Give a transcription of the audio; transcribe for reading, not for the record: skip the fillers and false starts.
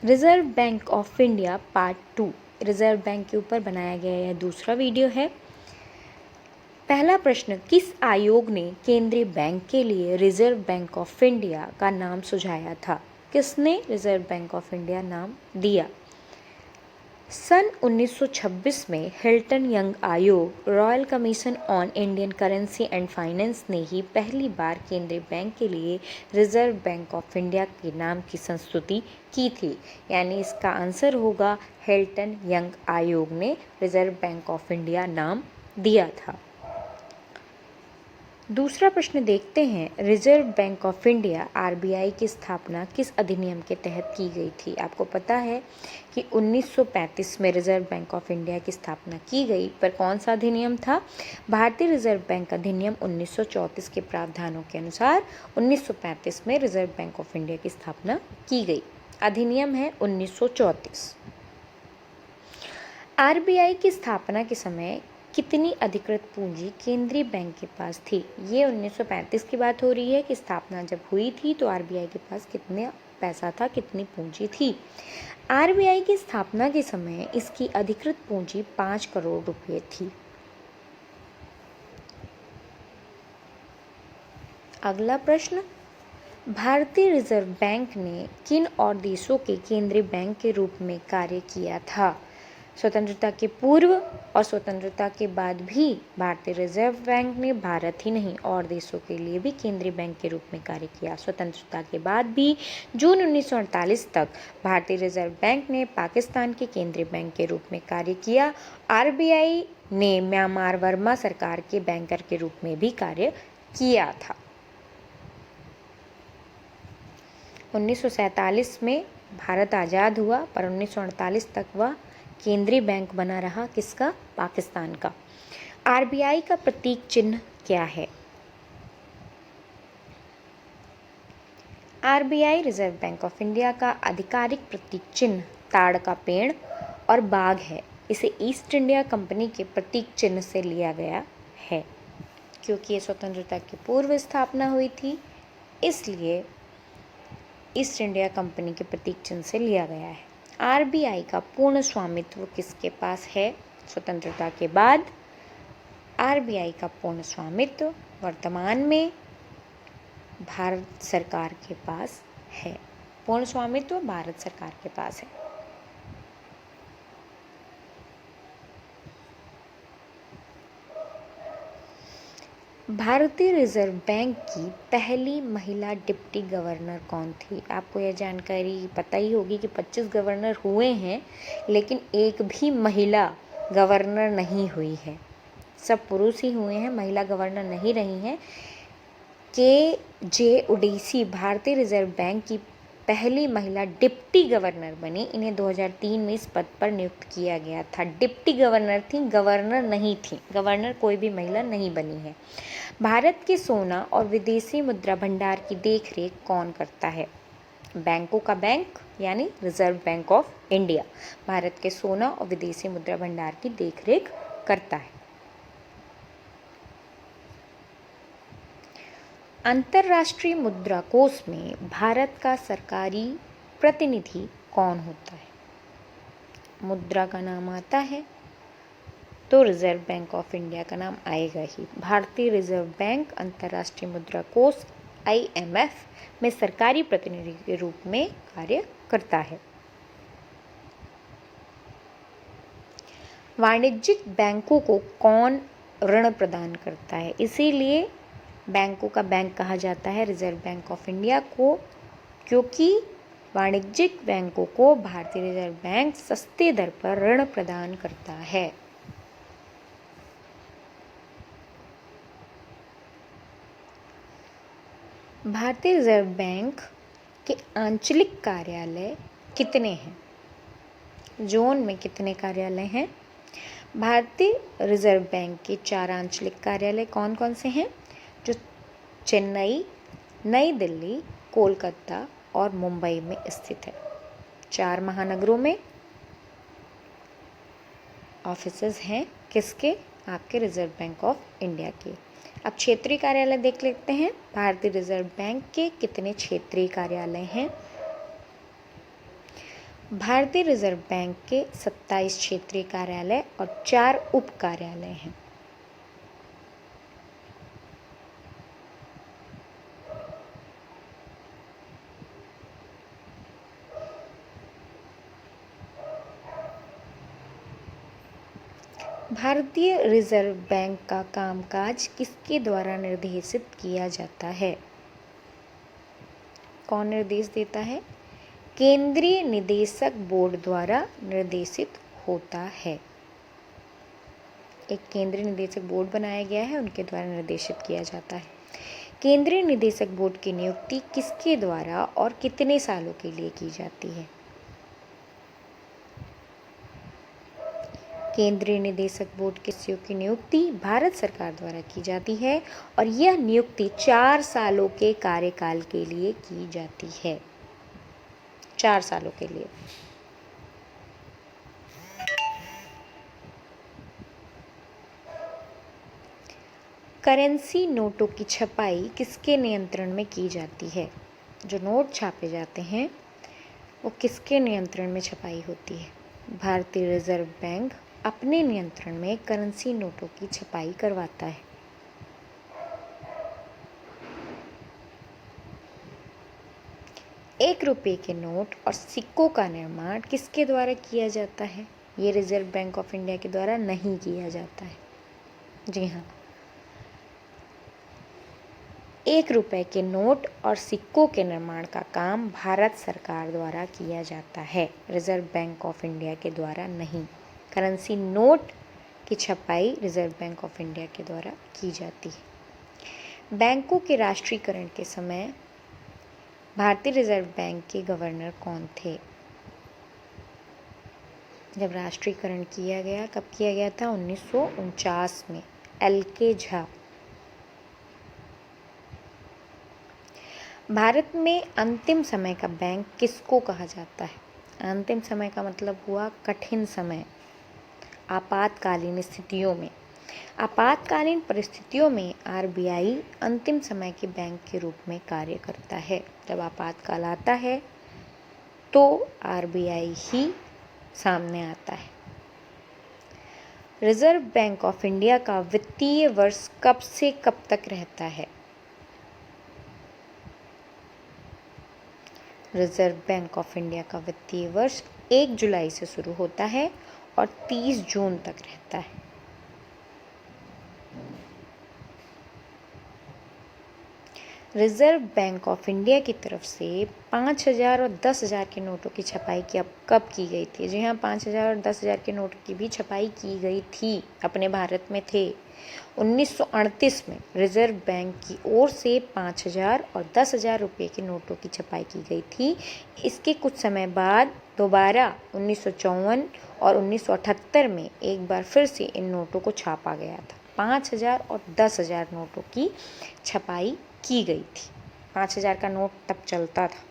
Reserve bank of India part 2 reserve bank के ऊपर बनाया गया यह दूसरा वीडियो है। पहला प्रश्न, किस आयोग ने केंद्रीय बैंक के लिए रिजर्व बैंक ऑफ इंडिया का नाम सुझाया था? किसने रिजर्व बैंक ऑफ इंडिया नाम दिया? सन 1926 में हिल्टन यंग आयोग, royal commission on Indian currency and finance ने ही पहली बार केंद्रीय बैंक के लिए रिजर्व बैंक ऑफ इंडिया के नाम की संस्तुति की थी। यानी इसका आंसर होगा हिल्टन यंग आयोग ने रिजर्व बैंक ऑफ इंडिया नाम दिया था। दूसरा प्रश्न देखते हैं, reserve bank of India RBI की स्थापना किस अधिनियम के तहत की गई थी? आपको पता है कि 1935 में रिजर्व बैंक ऑफ इंडिया की स्थापना की गई, पर कौन सा अधिनियम था? भारतीय रिजर्व बैंक अधिनियम 1934 के प्रावधानों के अनुसार 1935 में रिजर्व बैंक ऑफ इंडिया की स्थापना की गई। अधिनियम है 1934। आरबीआई की स्थापना के समय कितनी अधिकृत पूंजी केंद्रीय बैंक के पास थी? ये 1935 की बात हो रही है कि स्थापना जब हुई थी तो आरबीआई के पास कितना पैसा था, कितनी पूंजी थी। आरबीआई की स्थापना के समय इसकी अधिकृत पूंजी 5 करोड़ रुपए थी। अगला प्रश्न, भारतीय रिजर्व बैंक ने किन और देशों के केंद्रीय बैंक के रूप में कार्य किया था? स्वतंत्रता के पूर्व और स्वतंत्रता के बाद भी भारतीय रिजर्व बैंक ने भारत ही नहीं और देशों के लिए भी केंद्रीय बैंक के रूप में कार्य किया। स्वतंत्रता के बाद भी जून 1948 तक भारतीय रिजर्व बैंक ने पाकिस्तान के केंद्रीय बैंक के रूप में कार्य किया। आरबीआई ने म्यांमार वर्मा सरकार के बैंकर के रूप में भी कार्य किया था। 1947 में भारत आज़ाद हुआ, पर 1948 तक वह केंद्रीय बैंक बना रहा। किसका? पाकिस्तान का। आरबीआई का प्रतीक चिन्ह क्या है? RBI reserve bank of India का आधिकारिक प्रतीक चिन्ह ताड़ का पेड़ और बाघ है। इसे ईस्ट इंडिया कंपनी के प्रतीक चिन्ह से लिया गया है। क्योंकि ये स्वतंत्रता की पूर्व स्थापना हुई थी, इसलिए ईस्ट इंडिया कंपनी के प्रतीक चिन्ह से लिया गया है। आरबीआई का पूर्ण स्वामित्व किसके पास है? स्वतंत्रता के बाद आरबीआई का पूर्ण स्वामित्व वर्तमान में भारत सरकार के पास है। पूर्ण स्वामित्व भारत सरकार के पास है। भारतीय रिजर्व बैंक की पहली महिला डिप्टी गवर्नर कौन थी? आपको यह जानकारी पता ही होगी कि 25 गवर्नर हुए हैं, लेकिन एक भी महिला गवर्नर नहीं हुई है। सब पुरुष ही हुए हैं, महिला गवर्नर नहीं रही हैं। के ओडेसी भारतीय रिजर्व बैंक की पहली महिला डिप्टी गवर्नर बनी। इन्हें 2003 में इस पद पर नियुक्त किया गया था। डिप्टी गवर्नर थी, गवर्नर नहीं थी। गवर्नर कोई भी महिला नहीं बनी है। भारत के सोना और विदेशी मुद्रा भंडार की देखरेख कौन करता है? बैंकों का बैंक यानी reserve bank of India Bharat के सोना और विदेशी मुद्रा भंडार की देखरेख करता है। अंतर्राष्ट्रीय मुद्रा कोष में भारत का सरकारी प्रतिनिधि कौन होता है? मुद्रा का नाम आता है तो रिजर्व बैंक ऑफ इंडिया का नाम आएगा ही। भारतीय रिजर्व बैंक अंतर्राष्ट्रीय मुद्रा कोष IMF में सरकारी प्रतिनिधि के रूप में कार्य करता है। वाणिज्यिक बैंकों को कौन ऋण प्रदान करता है? इसीलिए बैंकों का बैंक कहा जाता है रिजर्व बैंक ऑफ इंडिया को, क्योंकि वाणिज्यिक बैंकों को भारतीय रिजर्व बैंक सस्ते दर पर ऋण प्रदान करता है। भारतीय रिजर्व बैंक के आंचलिक कार्यालय कितने हैं? जोन में कितने कार्यालय हैं? भारतीय रिजर्व बैंक के 4 आंचलिक कार्यालय कौन कौन से हैं? जो चेन्नई, नई दिल्ली, कोलकाता और मुंबई में स्थित है। 4 महानगरों में ऑफिसेज हैं। किसके? आपके रिजर्व बैंक ऑफ इंडिया के। अब क्षेत्रीय कार्यालय देख लेते हैं। भारतीय रिजर्व बैंक के कितने क्षेत्रीय कार्यालय हैं? भारतीय रिजर्व बैंक के 27 क्षेत्रीय कार्यालय और 4 उप कार्यालय हैं। भारतीय रिजर्व बैंक का कामकाज किसके द्वारा निर्देशित किया जाता है? कौन निर्देश देता है? केंद्रीय निदेशक बोर्ड द्वारा निर्देशित होता है। एक केंद्रीय निदेशक बोर्ड बनाया गया है, उनके द्वारा निर्देशित किया जाता है। केंद्रीय निदेशक बोर्ड की नियुक्ति किसके द्वारा और कितने सालों के लिए की जाती है? केंद्रीय निदेशक बोर्ड के सदस्यों की नियुक्ति भारत सरकार द्वारा की जाती है और यह नियुक्ति 4 सालों के कार्यकाल के लिए की जाती है। 4 सालों के लिए। करेंसी नोटों की छपाई किसके नियंत्रण में की जाती है? जो नोट छापे जाते हैं वो किसके नियंत्रण में छपाई होती है? भारतीय रिजर्व बैंक अपने नियंत्रण में करेंसी नोटों की छपाई करवाता है। ₹1 के नोट और सिक्कों का निर्माण किसके द्वारा किया जाता है? ये रिजर्व बैंक ऑफ इंडिया के द्वारा नहीं किया जाता है। जी हाँ, ₹1 के नोट और सिक्कों के निर्माण का काम भारत सरकार द्वारा किया जाता है, रिजर्व बैंक ऑफ इंडिया के द्वारा नहीं। करेंसी नोट की छपाई रिजर्व बैंक ऑफ इंडिया के द्वारा की जाती है। बैंकों के राष्ट्रीयकरण के समय भारतीय रिजर्व बैंक के गवर्नर कौन थे? जब राष्ट्रीयकरण किया गया, कब किया गया था? 1949 में, LK झा। भारत में अंतिम समय का बैंक किसको कहा जाता है? अंतिम समय का मतलब हुआ कठिन समय, आपातकालीन स्थितियों में। आपातकालीन परिस्थितियों में RBI अंतिम समय के बैंक के रूप में कार्य करता है। जब आपातकाल आता है तो RBI ही सामने आता है। रिजर्व बैंक ऑफ इंडिया का वित्तीय वर्ष कब से कब तक रहता है? रिजर्व बैंक ऑफ इंडिया का वित्तीय वर्ष 1 जुलाई से शुरू होता है और 30 जून तक रहता है। रिजर्व बैंक ऑफ इंडिया की तरफ से 5,000 और 10,000 के नोटों की छपाई कब की गई थी? जी हाँ, 5,000 और 10,000 के नोट की भी छपाई की गई थी, अपने भारत में थे। 1938 में रिजर्व बैंक की ओर से 5,000 और 10,000 रुपये के नोटों की छपाई की गई थी। इसके कुछ समय बाद दोबारा 1954 और 1978 में एक बार फिर से इन नोटों को छापा गया था। 5,000 और 10,000 नोटों की छपाई की गई थी। 5,000 का नोट तब चलता था।